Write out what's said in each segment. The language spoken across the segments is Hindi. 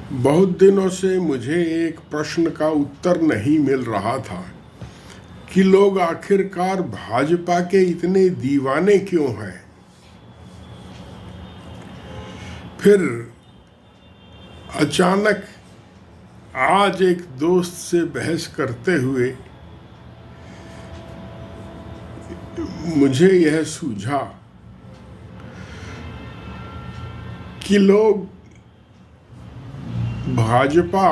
बहुत दिनों से मुझे एक प्रश्न का उत्तर नहीं मिल रहा था कि लोग आखिरकार भाजपा के इतने दीवाने क्यों हैं। फिर अचानक आज एक दोस्त से बहस करते हुए मुझे यह सूझा कि लोग भाजपा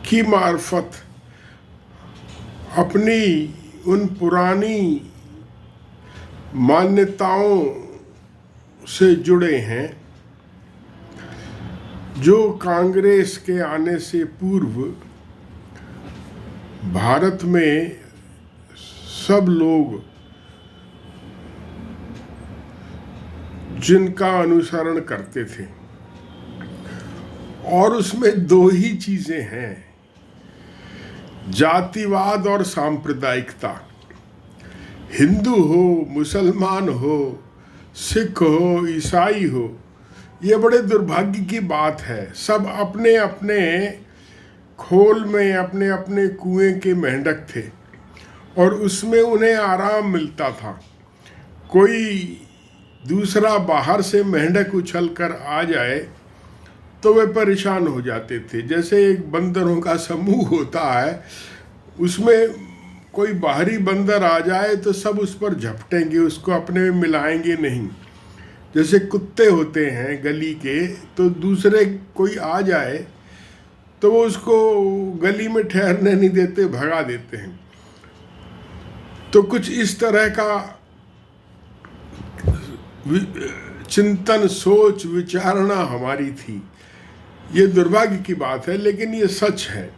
की मार्फत अपनी उन पुरानी मान्यताओं से जुड़े हैं जो कांग्रेस के आने से पूर्व भारत में सब लोग जिनका अनुसरण करते थे। और उसमें दो ही चीजें हैं, जातिवाद और सांप्रदायिकता। हिंदू हो, मुसलमान हो, सिख हो, ईसाई हो, ये बड़े दुर्भाग्य की बात है। सब अपने अपने खोल में अपने अपने कुएं के मेंढक थे और उसमें उन्हें आराम मिलता था। कोई दूसरा बाहर से मेंढक उछल कर आ जाए तो वे परेशान हो जाते थे। जैसे एक बंदरों का समूह होता है, उसमें कोई बाहरी बंदर आ जाए तो सब उस पर झपटेंगे, उसको अपने में मिलाएंगे नहीं। जैसे कुत्ते होते हैं गली के, तो दूसरे कोई आ जाए तो वो उसको गली में ठहरने नहीं देते, भगा देते हैं। तो कुछ इस तरह का चिंतन, सोच, विचारणा हमारी थी। ये दुर्भाग्य की बात है, लेकिन ये सच है।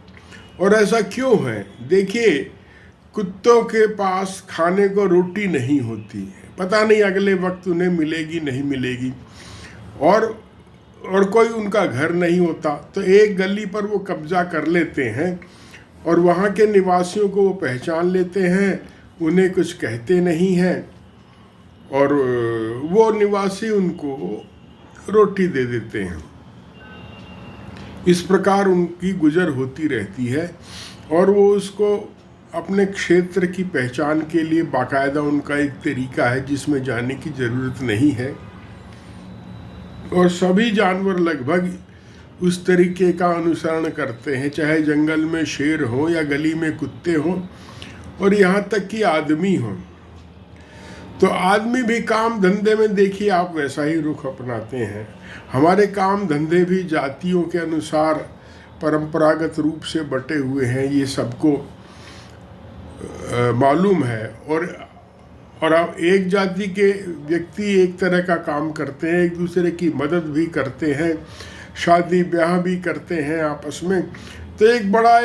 और ऐसा क्यों है? देखिए, कुत्तों के पास खाने को रोटी नहीं होती है, पता नहीं अगले वक्त उन्हें मिलेगी नहीं मिलेगी, और कोई उनका घर नहीं होता। तो एक गली पर वो कब्जा कर लेते हैं और वहाँ के निवासियों को वो पहचान लेते हैं, उन्हें कुछ कहते नहीं हैं और वो निवासी उनको रोटी दे देते हैं। इस प्रकार उनकी गुजर होती रहती है और वो उसको अपने क्षेत्र की पहचान के लिए बाकायदा उनका एक तरीका है जिसमें जाने की ज़रूरत नहीं है। और सभी जानवर लगभग उस तरीके का अनुसरण करते हैं, चाहे जंगल में शेर हो या गली में कुत्ते हों और यहाँ तक कि आदमी हो। तो आदमी भी काम धंधे में देखिए आप वैसा ही रुख अपनाते हैं। हमारे काम धंधे भी जातियों के अनुसार परंपरागत रूप से बटे हुए हैं, ये सबको मालूम है। और अब एक जाति के व्यक्ति एक तरह का काम करते हैं, एक दूसरे की मदद भी करते हैं, शादी ब्याह भी करते हैं आपस में। तो एक बड़ा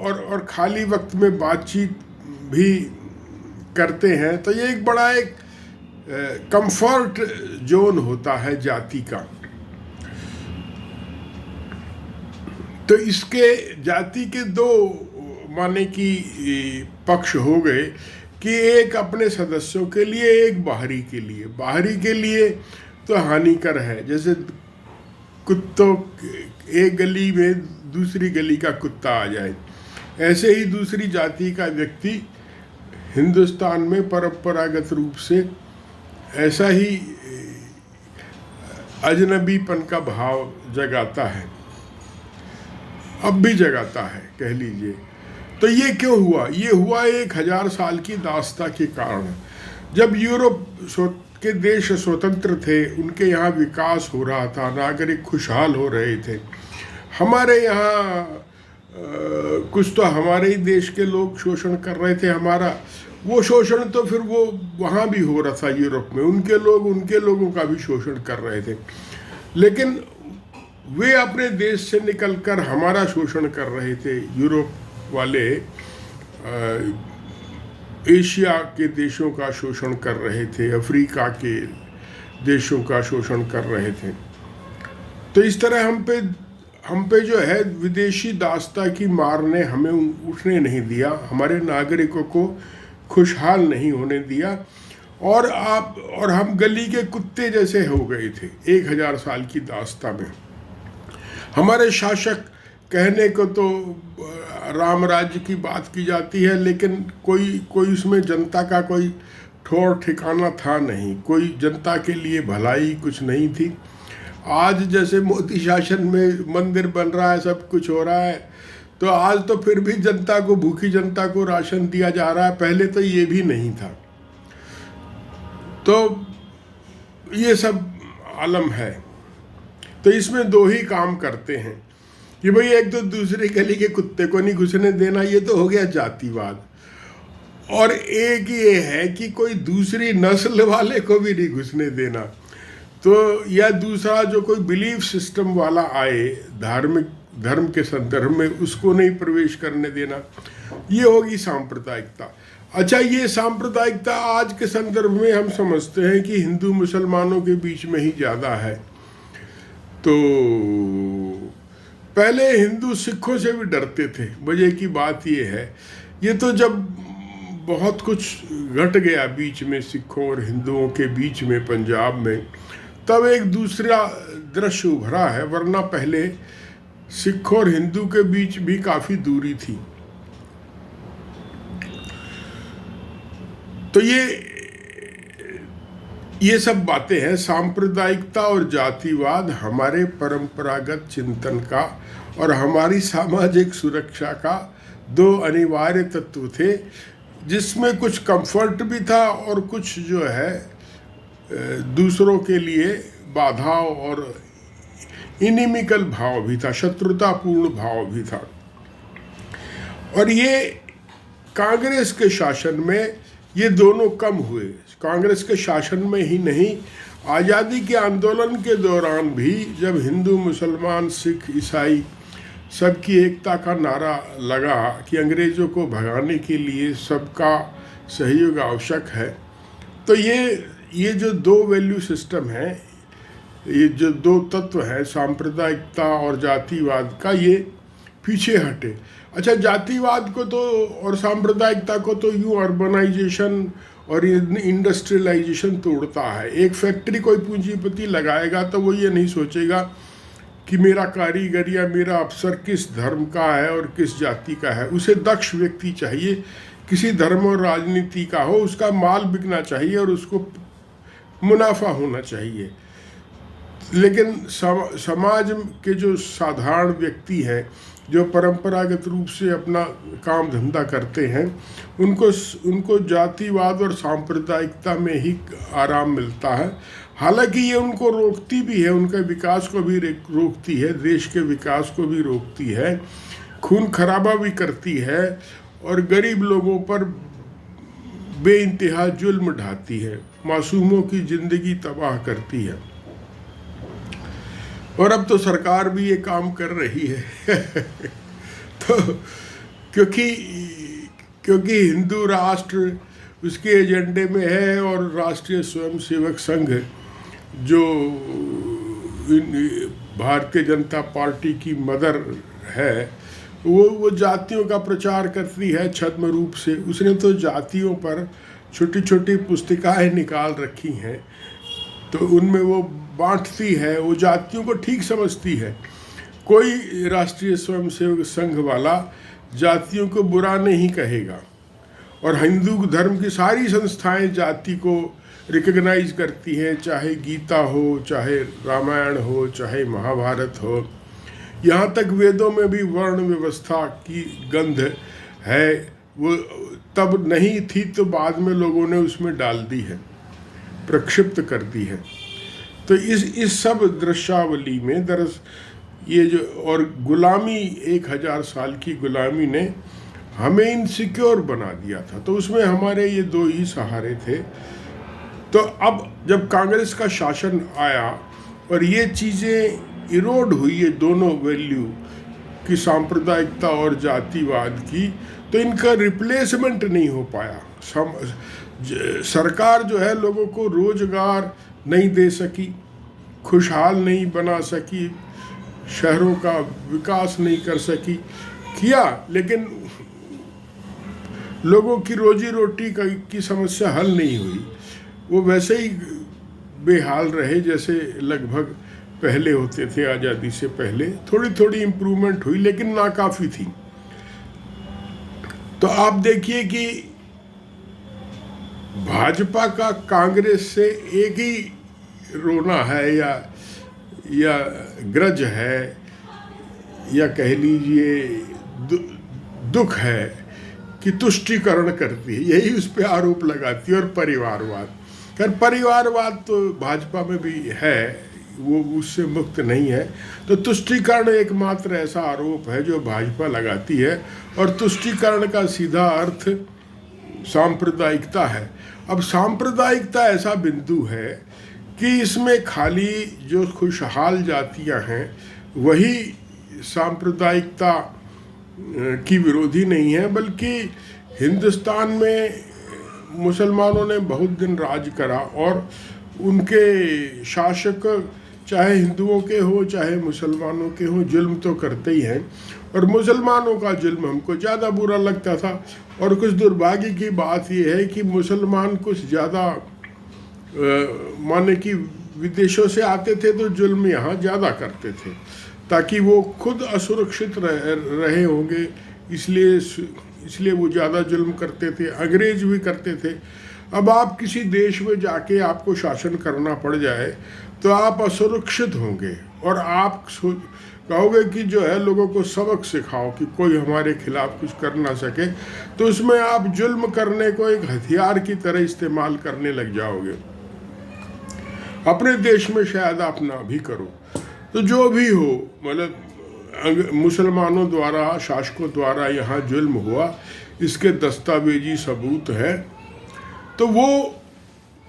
और खाली वक्त में बातचीत भी करते हैं। तो ये एक बड़ा कंफर्ट जोन होता है जाति का। तो इसके जाति के दो माने कि पक्ष हो गए कि एक अपने सदस्यों के लिए, एक बाहरी के लिए। बाहरी के लिए तो हानिकर है, जैसे कुत्तों, एक गली में दूसरी गली का कुत्ता आ जाए। ऐसे ही दूसरी जाति का व्यक्ति हिंदुस्तान में परंपरागत रूप से ऐसा ही अजनबीपन का भाव जगाता है, अब भी जगाता है कह लीजिए। तो ये क्यों हुआ? ये हुआ 1000 साल की दास्ता के कारण। जब यूरोप के देश स्वतंत्र थे, उनके यहाँ विकास हो रहा था, नागरिक खुशहाल हो रहे थे। हमारे यहाँ कुछ तो हमारे ही देश के लोग शोषण कर रहे थे हमारा। वो शोषण तो फिर वो वहाँ भी हो रहा था यूरोप में, उनके लोग उनके लोगों का भी शोषण कर रहे थे। लेकिन वे अपने देश से निकलकर हमारा शोषण कर रहे थे। यूरोप वाले एशिया के देशों का शोषण कर रहे थे, अफ्रीका के देशों का शोषण कर रहे थे। तो इस तरह हम पे जो है विदेशी दास्ता की मार ने हमें उठने नहीं दिया, हमारे नागरिकों को खुशहाल नहीं होने दिया। और हम गली के कुत्ते जैसे हो गए थे 1000 साल की दास्ता में। हमारे शासक कहने को तो राम राज्य की बात की जाती है, लेकिन कोई उसमें जनता का कोई ठौर ठिकाना था नहीं, कोई जनता के लिए भलाई कुछ नहीं थी। आज जैसे मोदी शासन में मंदिर बन रहा है, सब कुछ हो रहा है, तो आज तो फिर भी जनता को, भूखी जनता को राशन दिया जा रहा है, पहले तो ये भी नहीं था। तो ये सब आलम है। तो इसमें दो ही काम करते हैं कि भाई एक तो दूसरे गली के कुत्ते को नहीं घुसने देना, ये तो हो गया जातिवाद, और एक ये है कि कोई दूसरी नस्ल वाले को भी नहीं घुसने देना। तो या दूसरा जो कोई बिलीफ सिस्टम वाला आए धर्म के संदर्भ में, उसको नहीं प्रवेश करने देना, ये होगी सांप्रदायिकता। अच्छा, ये सांप्रदायिकता आज के संदर्भ में हम समझते हैं कि हिंदू मुसलमानों के बीच में ही ज़्यादा है। तो पहले हिंदू सिखों से भी डरते थे। वजह की बात ये है, ये तो जब बहुत कुछ घट गया बीच में सिखों और हिंदुओं के बीच में पंजाब में, तब एक दूसरा दृश्य उभरा है, वरना पहले सिख और हिंदू के बीच भी काफ़ी दूरी थी। तो ये सब बातें हैं। सांप्रदायिकता और जातिवाद हमारे परंपरागत चिंतन का और हमारी सामाजिक सुरक्षा का दो अनिवार्य तत्व थे, जिसमें कुछ कंफर्ट भी था और कुछ जो है दूसरों के लिए बाधा और इनिमिकल भाव भी था, शत्रुतापूर्ण भाव भी था। और ये कांग्रेस के शासन में ये दोनों कम हुए। कांग्रेस के शासन में ही नहीं, आज़ादी के आंदोलन के दौरान भी, जब हिंदू मुसलमान सिख ईसाई सबकी एकता का नारा लगा कि अंग्रेज़ों को भगाने के लिए सबका सहयोग आवश्यक है, तो ये जो दो वैल्यू सिस्टम है, ये जो दो तत्व हैं सांप्रदायिकता और जातिवाद का, ये पीछे हटे। अच्छा, जातिवाद को तो और सांप्रदायिकता को तो यूँ अर्बनाइजेशन और इंडस्ट्रियलाइजेशन तोड़ता है। एक फैक्ट्री कोई पूंजीपति लगाएगा तो वो ये नहीं सोचेगा कि मेरा कारीगर या मेरा अफसर किस धर्म का है और किस जाति का है। उसे दक्ष व्यक्ति चाहिए, किसी धर्म और राजनीति का हो, उसका माल बिकना चाहिए और उसको मुनाफा होना चाहिए। लेकिन समाज के जो साधारण व्यक्ति हैं, जो परंपरागत रूप से अपना काम धंधा करते हैं, उनको जातिवाद और सांप्रदायिकता में ही आराम मिलता है। हालांकि ये उनको रोकती भी है, उनके विकास को भी रोकती है, देश के विकास को भी रोकती है, खून खराबा भी करती है और गरीब लोगों पर बेइंतहा जुल्म ढाती है, मासूमों की ज़िंदगी तबाह करती है। और अब तो सरकार भी ये काम कर रही है तो क्योंकि हिंदू राष्ट्र उसके एजेंडे में है, और राष्ट्रीय स्वयंसेवक संघ जो भारतीय जनता पार्टी की मदर है, वो जातियों का प्रचार करती है छद्म रूप से। उसने तो जातियों पर छोटी छोटी पुस्तिकाएं निकाल रखी हैं, तो उनमें वो बांटती है, वो जातियों को ठीक समझती है। कोई राष्ट्रीय स्वयंसेवक संघ वाला जातियों को बुरा नहीं कहेगा, और हिंदू धर्म की सारी संस्थाएं जाति को रिकग्नाइज करती हैं, चाहे गीता हो, चाहे रामायण हो, चाहे महाभारत हो। यहाँ तक वेदों में भी वर्ण व्यवस्था की गंध है, वो तब नहीं थी तो बाद में लोगों ने उसमें डाल दी है, प्रक्षिप्त कर दी है। तो इस सब दृश्यावली में ये जो और गुलामी 1000 साल की गुलामी ने हमें इनसिक्योर बना दिया था, तो उसमें हमारे ये दो ही सहारे थे। तो अब जब कांग्रेस का शासन आया और ये चीज़ें इरोड हुई, ये दोनों वैल्यू की, सांप्रदायिकता और जातिवाद की, तो इनका रिप्लेसमेंट नहीं हो पाया। सरकार जो है लोगों को रोजगार नहीं दे सकी, खुशहाल नहीं बना सकी, शहरों का विकास नहीं कर सकी, किया, लेकिन लोगों की रोजी रोटी की समस्या हल नहीं हुई। वो वैसे ही बेहाल रहे जैसे लगभग पहले होते थे आज़ादी से पहले। थोड़ी थोड़ी इम्प्रूवमेंट हुई लेकिन नाकाफ़ी थी। तो आप देखिए कि भाजपा का कांग्रेस से एक ही रोना है या ग्रज है या कह लीजिए दुख है कि तुष्टीकरण करती है, यही उस पर आरोप लगाती है। और परिवारवाद, खैर परिवारवाद तो भाजपा में भी है, वो उससे मुक्त नहीं है। तो तुष्टीकरण एकमात्र ऐसा आरोप है जो भाजपा लगाती है, और तुष्टीकरण का सीधा अर्थ सांप्रदायिकता है। अब सांप्रदायिकता ऐसा बिंदु है कि इसमें खाली जो खुशहाल जातियां हैं वही सांप्रदायिकता की विरोधी नहीं है, बल्कि हिंदुस्तान में मुसलमानों ने बहुत दिन राज करा और उनके शासक चाहे हिंदुओं के हो चाहे मुसलमानों के हो जुल्म तो करते ही हैं। और मुसलमानों का जुल्म हमको ज़्यादा बुरा लगता था। और कुछ दुर्भाग्य की बात यह है कि मुसलमान कुछ ज़्यादा माने कि विदेशों से आते थे तो जुल्म यहाँ ज़्यादा करते थे, ताकि वो खुद असुरक्षित रहे होंगे, इसलिए वो ज़्यादा जुल्म करते थे। अंग्रेज भी करते थे। अब आप किसी देश में जाके आपको शासन करना पड़ जाए तो आप असुरक्षित होंगे, और आप कहोगे कि जो है लोगों को सबक सिखाओ कि कोई हमारे खिलाफ कुछ कर ना सके, तो उसमें आप जुल्म करने को एक हथियार की तरह इस्तेमाल करने लग जाओगे। अपने देश में शायद आप ना भी करो। तो जो भी हो, मतलब मुसलमानों द्वारा, शासकों द्वारा यहाँ जुल्म हुआ, इसके दस्तावेजी सबूत है। तो वो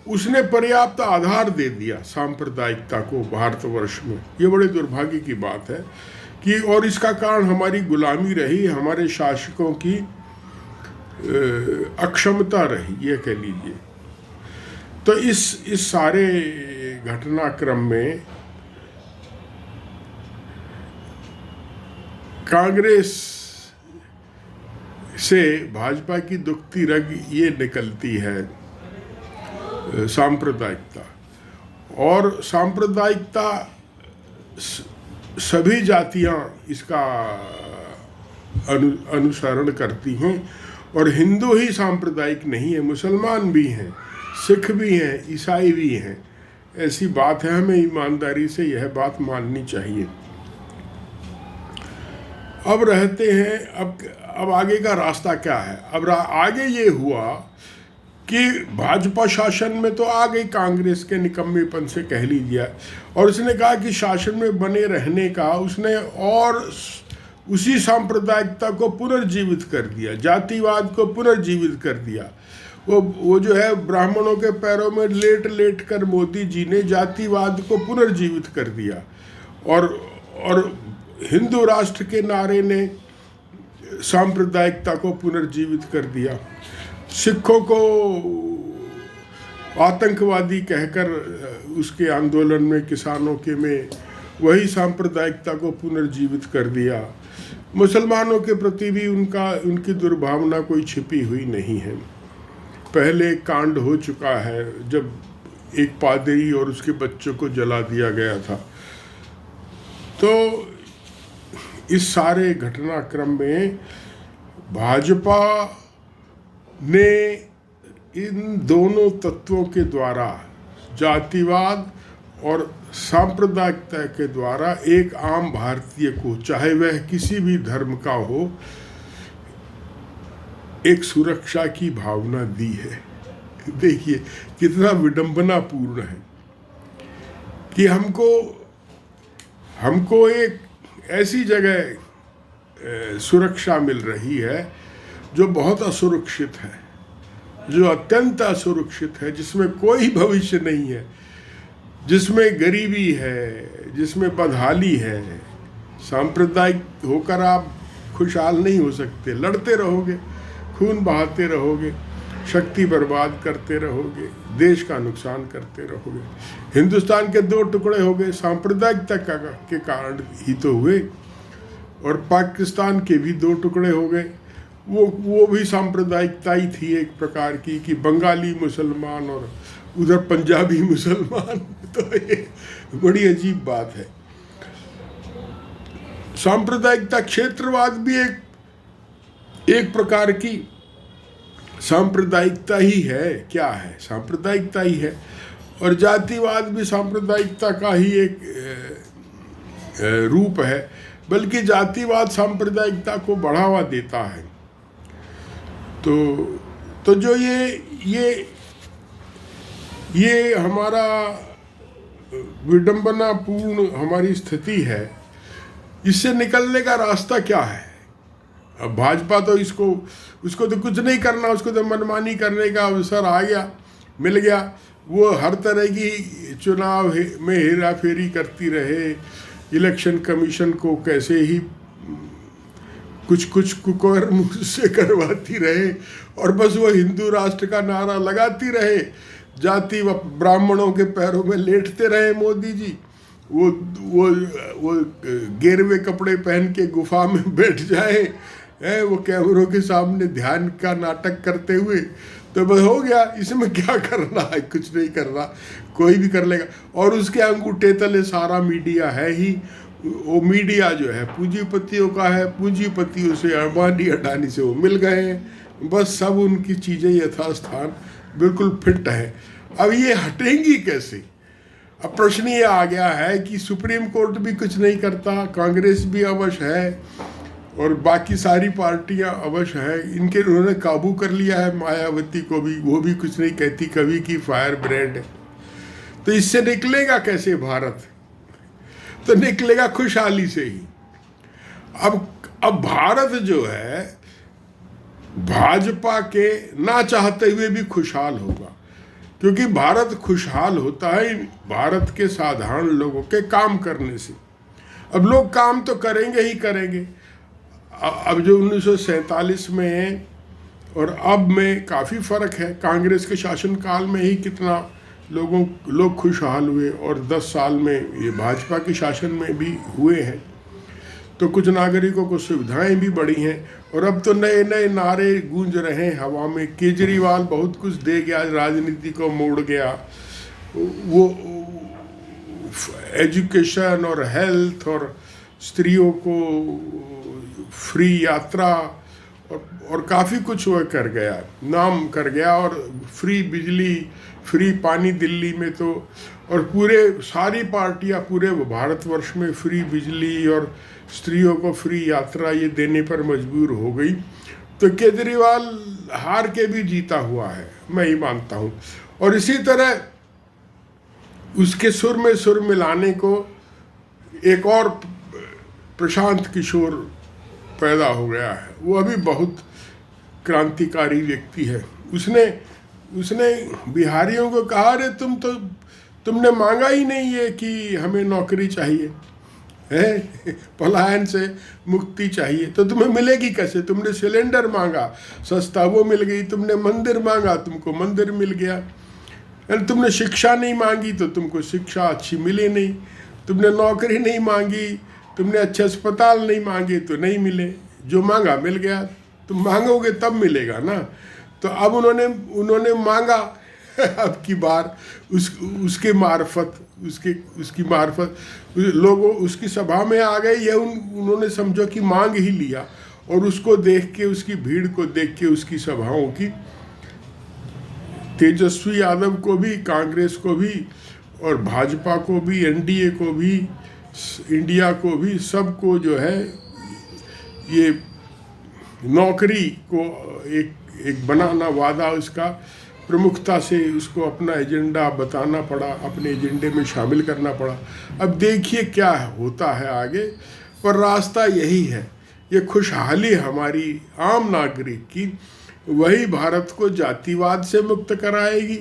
उसने पर्याप्त आधार दे दिया सांप्रदायिकता को भारतवर्ष में। ये बड़े दुर्भाग्य की बात है कि, और इसका कारण हमारी गुलामी रही, हमारे शासकों की अक्षमता रही, ये कह लीजिए। तो इस सारे घटनाक्रम में कांग्रेस से भाजपा की दुखती रग ये निकलती है सांप्रदायिकता। और सांप्रदायिकता सभी जातियां इसका अनुसरण करती हैं, और हिंदू ही सांप्रदायिक नहीं है, मुसलमान भी हैं, सिख भी हैं, ईसाई भी हैं। ऐसी बात है, हमें ईमानदारी से यह बात माननी चाहिए। अब रहते हैं, अब आगे का रास्ता क्या है। अब आगे ये हुआ कि भाजपा शासन में तो आ गई कांग्रेस के निकम्मेपन से कह लीजिए, और उसने कहा कि शासन में बने रहने का उसने और उसी सांप्रदायिकता को पुनर्जीवित कर दिया, जातिवाद को पुनर्जीवित कर दिया। वो जो है ब्राह्मणों के पैरों में लेट कर मोदी जी ने जातिवाद को पुनर्जीवित कर दिया, और हिंदू राष्ट्र के नारे ने सांप्रदायिकता को पुनर्जीवित कर दिया। सिखों को आतंकवादी कहकर उसके आंदोलन में, किसानों के में, वही सांप्रदायिकता को पुनर्जीवित कर दिया। मुसलमानों के प्रति भी उनकी दुर्भावना कोई छिपी हुई नहीं है। पहले कांड हो चुका है जब एक पादरी और उसके बच्चों को जला दिया गया था। तो इस सारे घटनाक्रम में भाजपा ने इन दोनों तत्वों के द्वारा, जातिवाद और सांप्रदायिकता के द्वारा, एक आम भारतीय को, चाहे वह किसी भी धर्म का हो, एक सुरक्षा की भावना दी है। देखिए कितना विडंबनापूर्ण है कि हमको एक ऐसी जगह सुरक्षा मिल रही है जो बहुत असुरक्षित है, जो अत्यंत असुरक्षित है, जिसमें कोई भविष्य नहीं है, जिसमें गरीबी है, जिसमें बदहाली है। सांप्रदायिक होकर आप खुशहाल नहीं हो सकते, लड़ते रहोगे, खून बहाते रहोगे, शक्ति बर्बाद करते रहोगे, देश का नुकसान करते रहोगे। हिंदुस्तान के दो टुकड़े हो गए, सांप्रदायिकता के कारण ही तो हुए, और पाकिस्तान के भी दो टुकड़े हो गए। वो भी सांप्रदायिकता ही थी एक प्रकार की, कि बंगाली मुसलमान और उधर पंजाबी मुसलमान, तो ये बड़ी अजीब बात है। सांप्रदायिकता, क्षेत्रवाद भी एक प्रकार की सांप्रदायिकता ही है। क्या है? सांप्रदायिकता ही है। और जातिवाद भी सांप्रदायिकता का ही एक रूप है, बल्कि जातिवाद सांप्रदायिकता को बढ़ावा देता है। तो जो ये हमारा विडंबनापूर्ण हमारी स्थिति है, इससे निकलने का रास्ता क्या है? अब भाजपा तो उसको तो कुछ नहीं करना, उसको तो मनमानी करने का अवसर आ गया, मिल गया। वो हर तरह की चुनाव में हेरा फेरी करती रहे, इलेक्शन कमीशन को कैसे ही कुछ कुकर्म से करवाती रहे, और बस वो हिंदू राष्ट्र का नारा लगाती रहे, जाति व ब्राह्मणों के पैरों में लेटते रहे मोदी जी। वो गेरवे कपड़े पहन के गुफा में बैठ जाए, वो कैमरों के सामने ध्यान का नाटक करते हुए, तो बस हो गया। इसमें क्या करना है? कुछ नहीं करना, कोई भी कर लेगा। और उसके अंगूठे तले सारा मीडिया है ही। वो मीडिया जो है पूंजीपतियों का है, पूंजीपतियों से अंबानी अडानी से वो मिल गए हैं, बस सब उनकी चीज़ें यथास्थान बिल्कुल फिट है। अब ये हटेंगी कैसे? अब प्रश्न ये आ गया है कि सुप्रीम कोर्ट भी कुछ नहीं करता, कांग्रेस भी अवश्य है, और बाकी सारी पार्टियां अवश्य है। इनके उन्होंने काबू कर लिया है मायावती को भी, वो भी कुछ नहीं कहती, कभी की फायर ब्रांड है। तो इससे निकलेगा कैसे भारत? तो निकलेगा खुशहाली से ही। अब भारत जो है भाजपा के ना चाहते हुए भी खुशहाल होगा, क्योंकि भारत खुशहाल होता है भारत के साधारण लोगों के काम करने से। अब लोग काम तो करेंगे ही करेंगे। अब जो 1947 में और अब में काफ़ी फ़र्क है। कांग्रेस के शासनकाल में ही कितना लोग खुशहाल हुए, और 10 साल में ये भाजपा के शासन में भी हुए हैं। तो कुछ नागरिकों को सुविधाएं भी बढ़ी हैं, और अब तो नए नए नारे गूंज रहे हैं हवा में। केजरीवाल बहुत कुछ दे गया, राजनीति को मोड़ गया। वो एजुकेशन और हेल्थ और स्त्रियों को फ्री यात्रा और काफ़ी कुछ वो कर गया, नाम कर गया। और फ्री बिजली, फ्री पानी दिल्ली में तो, और पूरे सारी पार्टियां पूरे भारतवर्ष में फ्री बिजली और स्त्रियों को फ्री यात्रा ये देने पर मजबूर हो गई। तो केजरीवाल हार के भी जीता हुआ है, मैं ही मानता हूँ। और इसी तरह उसके सुर में सुर मिलाने को एक और प्रशांत किशोर पैदा हो गया है। वो अभी बहुत क्रांतिकारी व्यक्ति है। उसने बिहारियों को कहा, अरे तुमने मांगा ही नहीं है कि हमें नौकरी चाहिए है, पलायन से मुक्ति चाहिए, तो तुम्हें मिलेगी कैसे? तुमने सिलेंडर मांगा, सस्ता, वो मिल गई। तुमने मंदिर मांगा, तुमको मंदिर मिल गया। तुमने शिक्षा नहीं मांगी तो तुमको शिक्षा अच्छी मिली नहीं। तुमने नौकरी नहीं मांगी, तुमने अच्छे अस्पताल नहीं मांगे तो नहीं मिले। जो मांगा मिल गया। तुम मांगोगे तब मिलेगा ना। तो अब उन्होंने मांगा अब की बार उसकी मार्फत लोगों उसकी सभा में आ गए। ये उन्होंने समझो कि मांग ही लिया, और उसको देख के, उसकी भीड़ को देख के, उसकी सभाओं की, तेजस्वी यादव को भी, कांग्रेस को भी, और भाजपा को भी, एनडीए को भी, इंडिया को भी, सबको जो है ये नौकरी को एक बनाना, वादा उसका प्रमुखता से उसको अपना एजेंडा बताना पड़ा, अपने एजेंडे में शामिल करना पड़ा। अब देखिए क्या होता है आगे, पर रास्ता यही है। ये खुशहाली हमारी आम नागरिक की, वही भारत को जातिवाद से मुक्त कराएगी,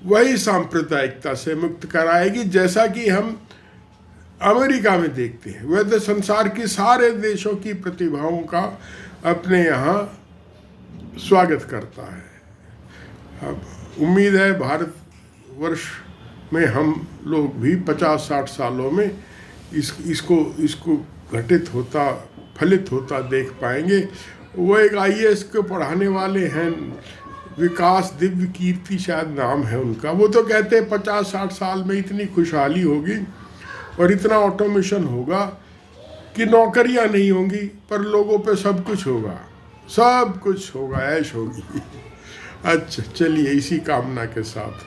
वही सांप्रदायिकता से मुक्त कराएगी, जैसा कि हम अमेरिका में देखते हैं। वह तो संसार के सारे देशों की प्रतिभाओं का अपने यहाँ स्वागत करता है। अब उम्मीद है भारतवर्ष में हम लोग भी 50-60 सालों में इसको घटित होता, फलित होता देख पाएंगे। वो एक IAS को पढ़ाने वाले हैं विकास दिव्य कीर्ति शायद नाम है उनका। वो तो कहते हैं 50-60 साल में इतनी खुशहाली होगी और इतना ऑटोमेशन होगा कि नौकरियां नहीं होंगी, पर लोगों पे सब कुछ होगा, सब कुछ होगा, ऐश होगी। अच्छा चलिए, इसी कामना के साथ